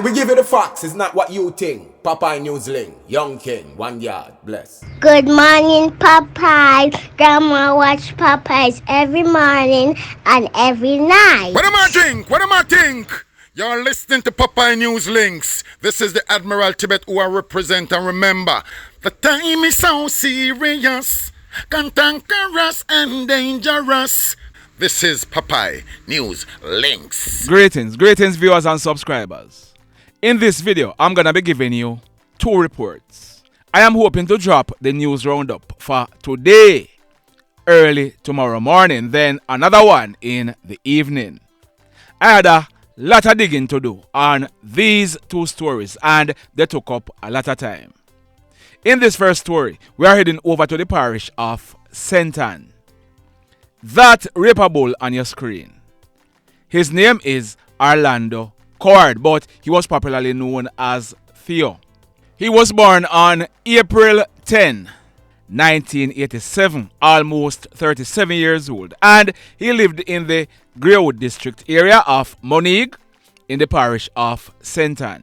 We give you the facts, it's not what you think. Popeye Newsling, Young King, 1 yard, bless. Good morning, Popeye. Grandma watch Popeyes every morning and every night. What am I think? What am I think? You're listening to Popeye News Links. This is the Admiral Tibet who I represent, and remember, the time is so serious, cantankerous and dangerous. This is Popeye News Links. Greetings viewers and subscribers. In this video, I'm gonna be giving you 2 reports. I am hoping to drop the news roundup for today, early tomorrow morning, then another one in the evening. I had a lot of digging to do on these 2 stories, and they took up a lot of time. In this first story, we are heading over to the parish of Sudeen. That Raypabull on your screen, his name is Orlando Cord, but he was popularly known as Theo. He was born on April 10, 1987, almost 37 years old, and he lived in the Greywood district area of Moneague in the parish of Sudeen.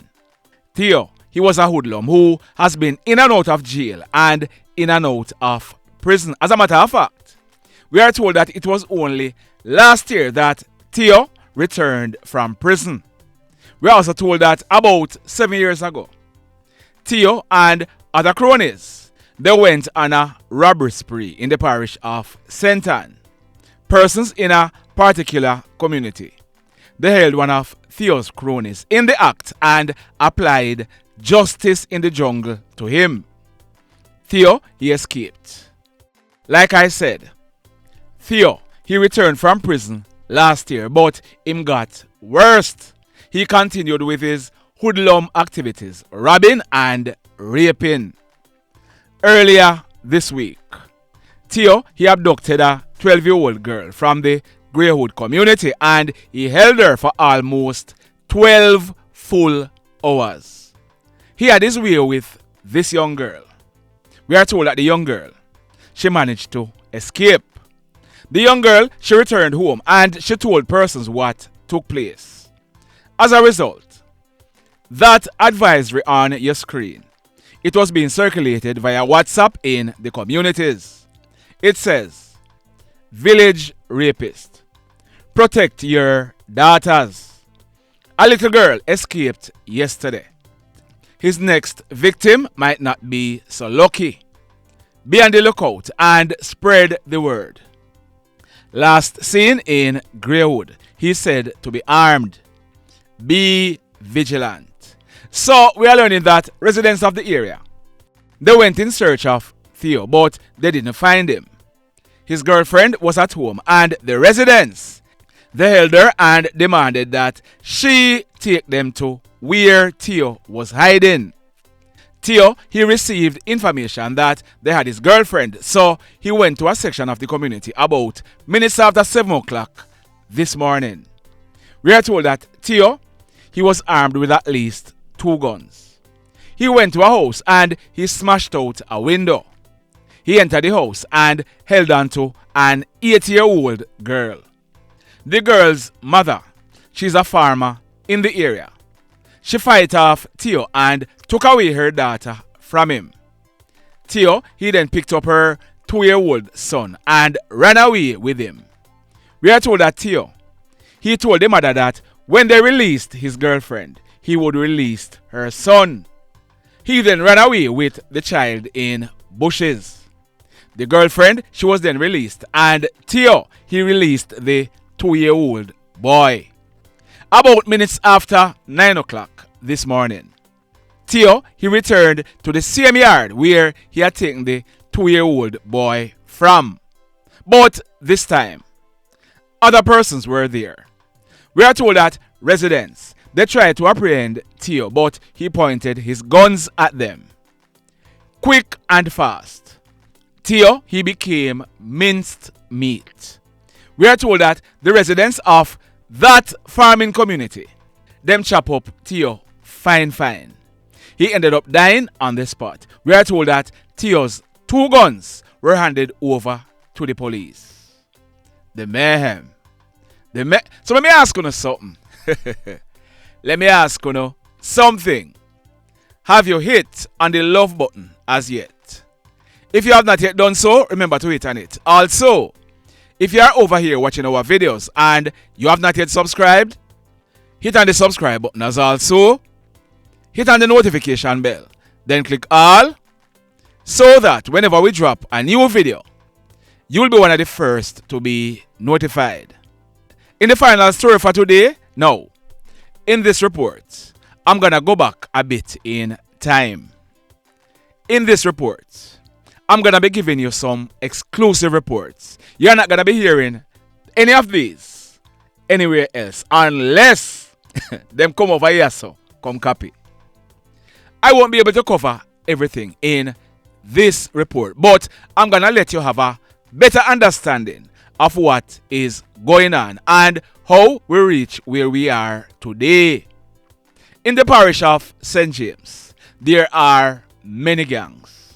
Theo, he was a hoodlum who has been in and out of jail and in and out of prison. As a matter of fact, we are told that it was only last year that Theo returned from prison. We are also told that about 7 years ago, Theo and other cronies, they went on a robbery spree in the parish of Sudeen. Persons in a particular community, they held one of Theo's cronies in the act and applied justice in the jungle to him. Theo, he escaped. Like I said, Theo, he returned from prison last year, but him got worse. He continued with his hoodlum activities, robbing and raping. Earlier this week, Theo, he abducted a 12-year-old girl from the Greywood community and he held her for almost 12 full hours. He had his way with this young girl. We are told that the young girl, she managed to escape. The young girl, she returned home and she told persons what took place. As a result, that advisory on your screen, it was being circulated via WhatsApp in the communities. It says, "Village rapist, protect your daughters. A little girl escaped yesterday. His next victim might not be so lucky. Be on the lookout and spread the word." Last seen in Greywood, he said to be armed. Be vigilant. So we are learning that residents of the area, they went in search of Theo, but they didn't find him. His girlfriend was at home and the residents, they held her and demanded that she take them to where Theo was hiding. Theo, he received information that they had his girlfriend, so he went to a section of the community about minutes after 7 o'clock this morning. We are told that Theo, he was armed with at least 2 guns. He went to a house and he smashed out a window. He entered the house and held on to an 8-year-old girl. The girl's mother, she's a farmer in the area. She fight off Theo and took away her daughter from him. Theo, he then picked up her 2-year-old son and ran away with him. We are told that Theo, he told the mother that when they released his girlfriend, he would release her son. He then ran away with the child in bushes. The girlfriend, she was then released, and Theo, he released the 2-year-old boy. About minutes after 9 o'clock this morning, Theo, he returned to the same yard where he had taken the 2-year-old boy from. But this time, other persons were there. We are told that residents, they tried to apprehend Theo, but he pointed his guns at them. Quick and fast, Theo, he became minced meat. We are told that the residents of that farming community, them chop up Theo fine. He ended up dying on the spot. We are told that Theo's 2 guns were handed over to the police. The mayhem. So let me ask you something. Let me ask you something. Have you hit on the love button as yet? If you have not yet done so, remember to hit on it. Also, if you are over here watching our videos and you have not yet subscribed, hit on the subscribe button as also. Hit on the notification bell. Then click all so that whenever we drop a new video, you will be one of the first to be notified. In the final story for today, now, in this report, I'm going to go back a bit in time. In this report, I'm going to be giving you some exclusive reports. You're not going to be hearing any of these anywhere else unless them come over here, so come copy. I won't be able to cover everything in this report, but I'm going to let you have a better understanding of what is going on and how we reach where we are today. In the parish of St. James, there are many gangs.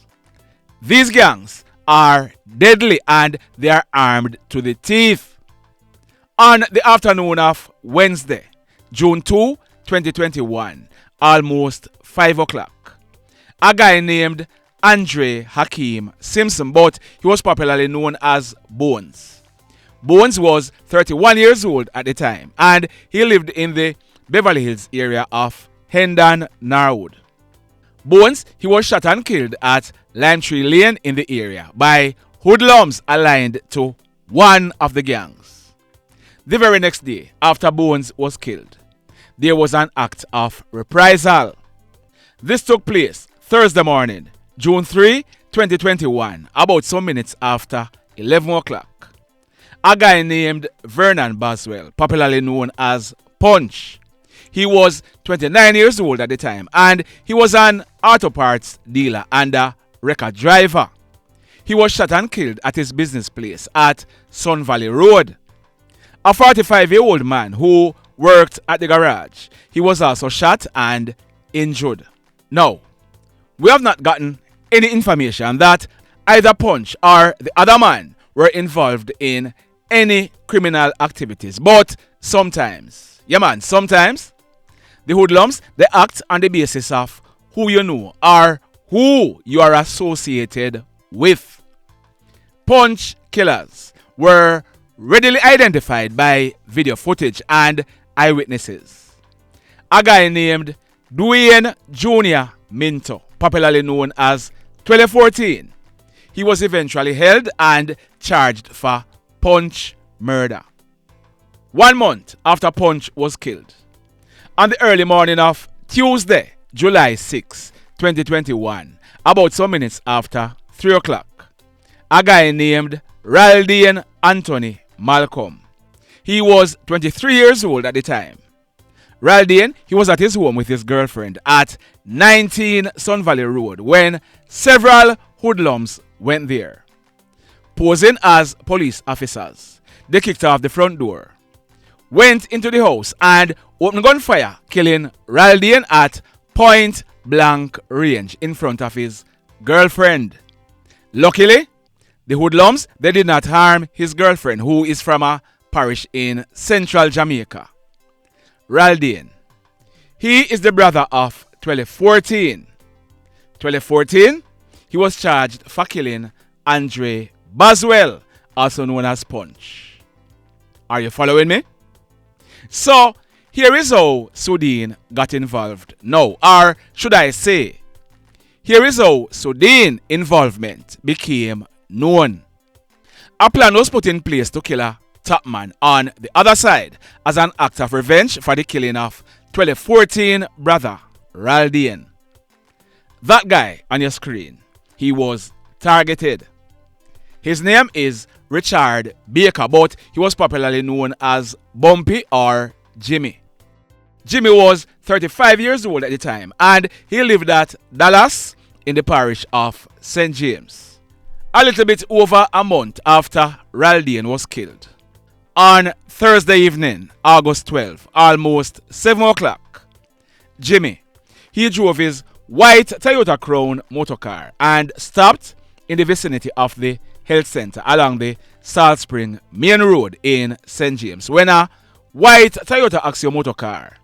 These gangs are deadly and they are armed to the teeth. On the afternoon of Wednesday, June 2, 2021, almost 5 o'clock, a guy named Andre Hakeem Simpson, but he was popularly known as Bones. Bones was 31 years old at the time and he lived in the Beverly Hills area of Hendon, Norwood. Bones, he was shot and killed at Lime Tree Lane in the area by hoodlums aligned to one of the gangs. The very next day, after Bones was killed, there was an act of reprisal. This took place Thursday morning, June 3, 2021, about some minutes after 11 o'clock. A guy named Vernon Boswell, popularly known as Punch. He was 29 years old at the time and he was an auto parts dealer and a record driver. He was shot and killed at his business place at Sun Valley Road. A 45-year-old man who worked at the garage, he was also shot and injured. Now, we have not gotten any information that either Punch or the other man were involved in any criminal activities, but sometimes, sometimes the hoodlums, they act on the basis of who you know or who you are associated with. Punch killers were readily identified by video footage and eyewitnesses. A guy named Dwayne Jr. Minto, popularly known as 2014, he was eventually held and charged for Punch murder. 1 month after Punch was killed, on the early morning of Tuesday, July 6, 2021, about some minutes after 3 o'clock, a guy named Raldane Anthony Malcolm. He was 23 years old at the time. Raldane, he was at his home with his girlfriend at 19 Sun Valley Road when several hoodlums went there. Posing as police officers, they kicked off the front door, went into the house and opened gunfire, killing Raldane at point blank range in front of his girlfriend. Luckily, the hoodlums, they did not harm his girlfriend, who is from a parish in central Jamaica. Raldane, he is the brother of Twelle 14. Twelle 14, he was charged for killing Andre Boswell, also known as Punch. Are you following me? So, here is how Sudeen got involved now, or should I say, here is how Suddeen Involvement became known. A plan was put in place to kill a top man on the other side as an act of revenge for the killing of Twelle 14 brother Raldane. That guy on your screen, he was targeted. His name is Richard Baker, but he was popularly known as Bumpy or Jimmy. Jimmy was 35 years old at the time and he lived at Dallas in the parish of St. James. A little bit over a month after Raldane was killed, on Thursday evening, August 12, almost 7 o'clock, Jimmy, he drove his white Toyota Crown motorcar and stopped in the vicinity of the health center along the Salt Spring Main Road in St. James when a white Toyota Axio motorcar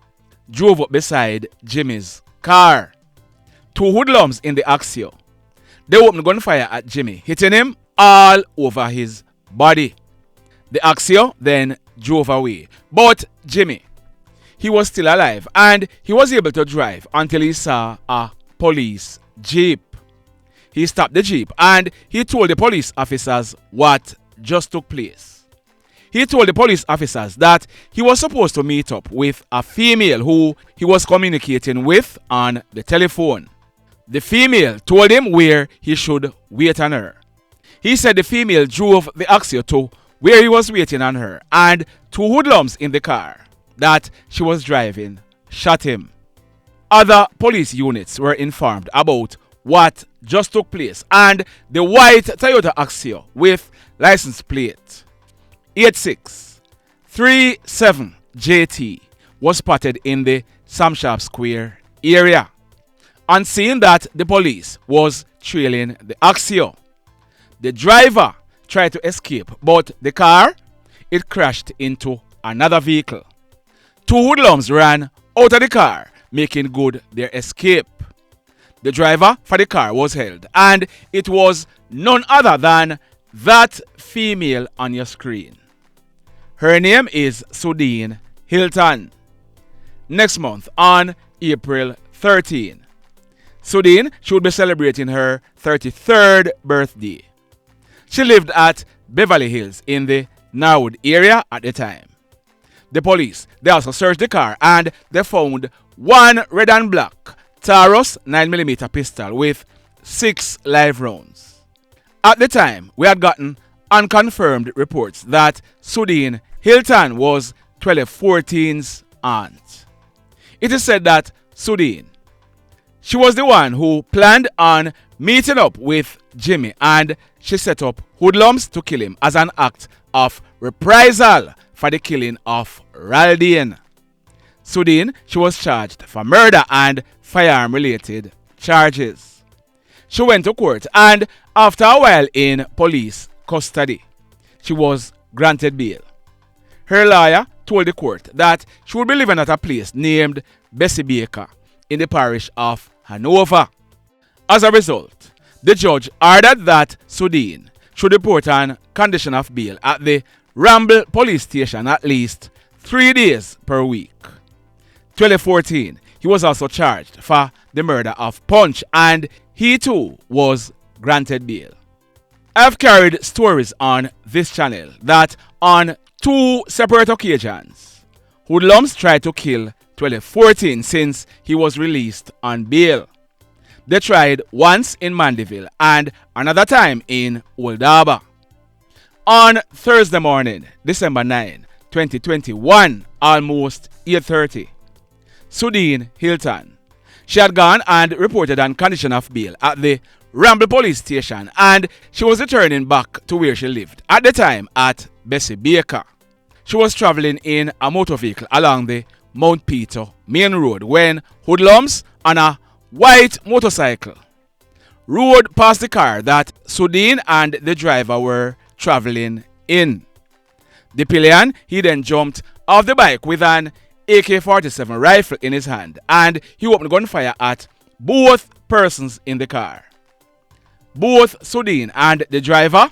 drove up beside Jimmy's car. Two hoodlums in the Axio. They opened gunfire at Jimmy, hitting him all over his body. The Axio then drove away. But Jimmy, he was still alive and he was able to drive until he saw a police jeep. He stopped the jeep and he told the police officers what just took place. He told the police officers that he was supposed to meet up with a female who he was communicating with on the telephone. The female told him where he should wait on her. He said the female drove the Axio to where he was waiting on her, and two hoodlums in the car that she was driving shot him. Other police units were informed about what just took place, and the white Toyota Axio with license plate 8637JT was spotted in the Samshop Square area. On seeing that the police was trailing the Axio, the driver tried to escape, but the car, it crashed into another vehicle. Two hoodlums ran out of the car, making good their escape. The driver for the car was held, and it was none other than that female on your screen. Her name is Suddeen Hilton. Next month, on April 13, Suddeen should be celebrating her 33rd birthday. She lived at Beverly Hills in the Norwood area at the time. The police, they also searched the car and they found one red and black Taurus 9mm pistol with 6 live rounds. At the time, we had gotten unconfirmed reports that Suddeen Hilton was Twelle 14's aunt. It is said that Suddeen, she was the one who planned on meeting up with Jimmy, and she set up hoodlums to kill him as an act of reprisal for the killing of Raldane. Suddeen, she was charged for murder and firearm-related charges. She went to court, and after a while in police custody, she was granted bail. Her lawyer told the court that she would be living at a place named Bessie Baker in the parish of Hanover. As a result, the judge ordered that Suddeen should report on condition of bail at the Ramble police station at least 3 days per week. 2014, he was also charged for the murder of Punch, and he too was granted bail. I've carried stories on this channel that on 2 separate occasions, hoodlums tried to kill Twelle 14 since he was released on bail. They tried once in Mandeville and another time in Old Harbour. On Thursday morning, December 9, 2021, almost 8:30, Suddeen Hilton, she had gone and reported on condition of bail at the Ramble police station, and she was returning back to where she lived at the time at Bessie Baker. She was traveling in a motor vehicle along the Mount Peter main road when hoodlums on a white motorcycle rode past the car that Suddeen and the driver were traveling in. The pillion, he then jumped off the bike with an AK-47 rifle in his hand, and he opened gunfire at both persons in the car. Both Suddeen and the driver,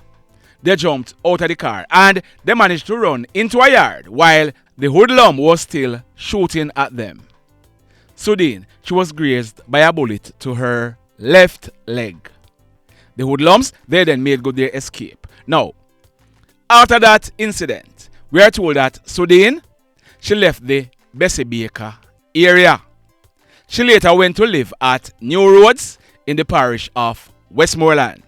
they jumped out of the car and they managed to run into a yard while the hoodlum was still shooting at them. Suddeen, she was grazed by a bullet to her left leg. The hoodlums, they then made good their escape. Now, after that incident, we are told that Suddeen, she left the Bessie Baker area. She later went to live at New Roads in the parish of Westmoreland.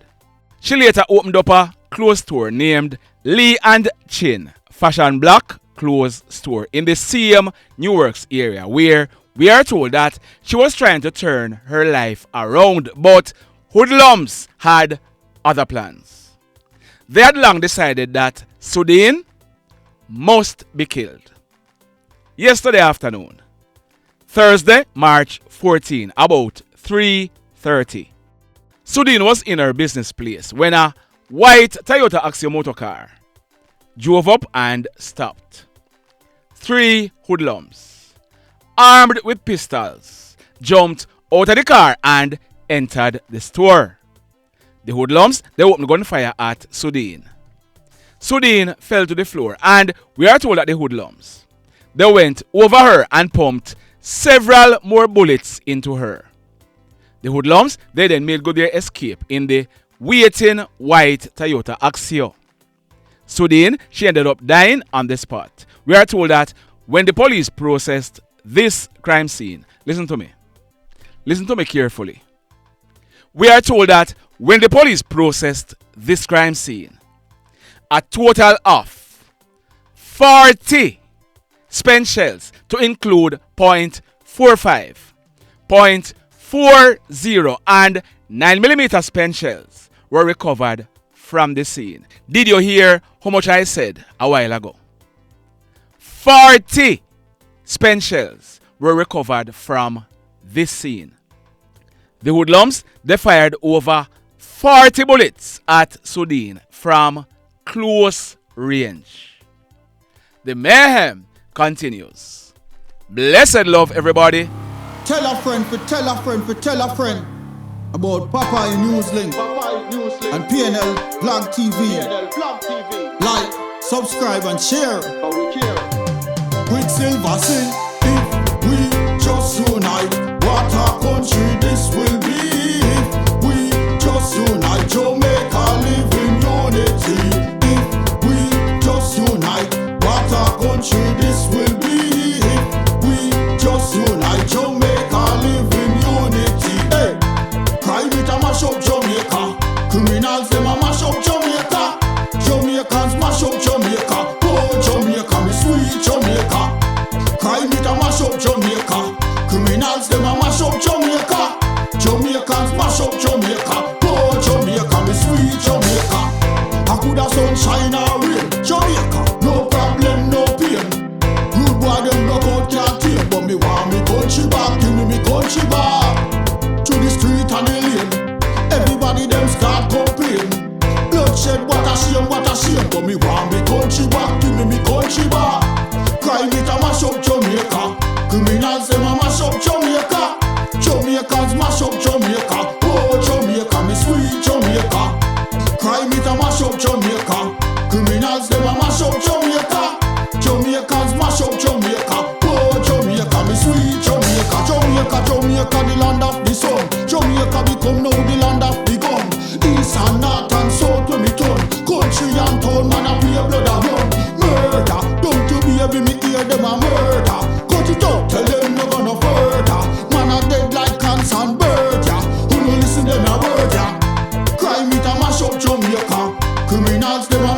She later opened up a clothes store named Lee and Chin Fashion Block Clothes Store in the same Newarks area, where we are told that she was trying to turn her life around, but hoodlums had other plans. They had long decided that Suddeen must be killed. Yesterday afternoon, Thursday, March 14, about 3:30, Suddeen was in her business place when a white Toyota Axio motor car drove up and stopped. 3 hoodlums, armed with pistols, jumped out of the car and entered the store. The hoodlums, they opened gunfire at Suddeen. Sudeen fell to the floor, and we are told that the hoodlums, they went over her and pumped several more bullets into her. The hoodlums, they then made good their escape in the waiting white Toyota Axio. Sudeen, she ended up dying on the spot. We are told that when the police processed this crime scene, listen to me carefully. We are told that when the police processed this crime scene, a total of 40 spent shells to include .45, .40 and 9mm spent shells were recovered from the scene. Did you hear how much I said a while ago? 40 spent shells were recovered from this scene. The hoodlums, they fired over 40 bullets at Sudeen from close range. The mayhem continues. Blessed love, everybody. Tell a friend for tell a friend for tell a friend about Popeye Newslink and PNL Blog TV. Like, subscribe and share. Quicksilver sing, if we just unite, what a country this will be. If we just unite, Jamaica live in unity. If we just unite, what a country this will be. If we just unite, Jamaica live in unity. Hey, crime it a mash up Jamaica. Criminals them a mash up Jamaica. Jamaicans mash up Jamaica. Oh Jamaica, me sweet Jamaica. Crime it a mash up Jamaica. Criminals them a mash up Jamaica. Jamaicans mash up Jamaica. Oh Jamaica, me sweet Jamaica. I coulda sunshine or rain. Jamaica, no problem, no pain. Rude boy them knock out can't tame, but me want me country back. Give me country back. To the street and the lane. Everybody them start complain. Bloodshed, what a shame, but me want me country back. Give me country back. Crime it a mash up Jamaica. Criminals them a mash up Jamaica. Jamaicans mash up Jamaica. Oh Jamaica, me sweet Jamaica. Crime it a mash up Jamaica. Criminals them a mash up Jamaica. Jamaicans mash up Jamaica. Oh Jamaica, me sweet Jamaica. Jamaica, the land of the sun. Jamaica become now the land of the gun. East and north and south when me turn. Country and town, man a play blood a run. Murder, don't you baby me hear them a murder. Cut it out, tell them no gonna further. Man a dead like cans and bird, yeah. Who no listen them a word, yeah. Crime it a mash up Jamaica. Criminals them a